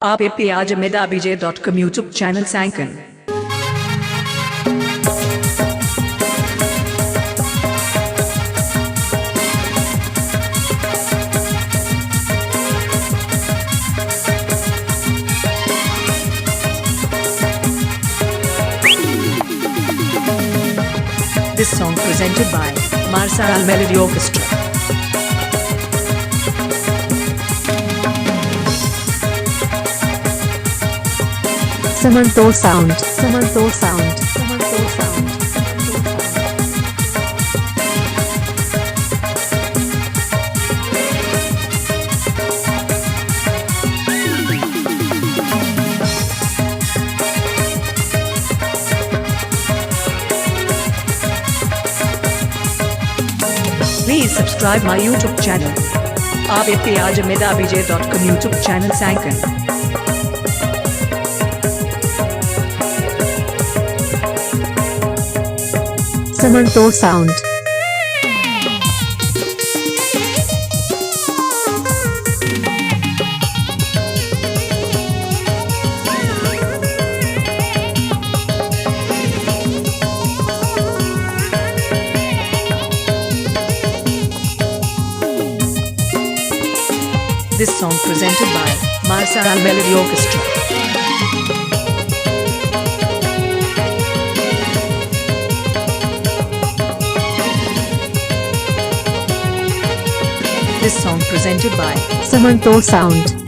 आप पे आज MR.SAREN यूट्यूब चैनल सैंकन This song presented by Marsal Melody Orchestra. Santali sound. Please subscribe my YouTube channel. आप पे आज MR.SAREN यूट्यूब चैनल सैंकन Santali sound. This song presented by Marsal Melody Orchestra. This song presented by Santali sound.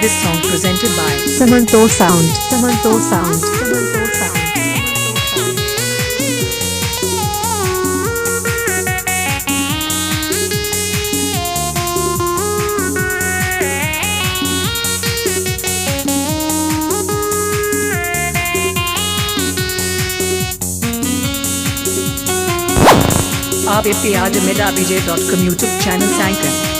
This song presented by Santali sound. आप पे आज MR.SAREN YouTube channel सैंकन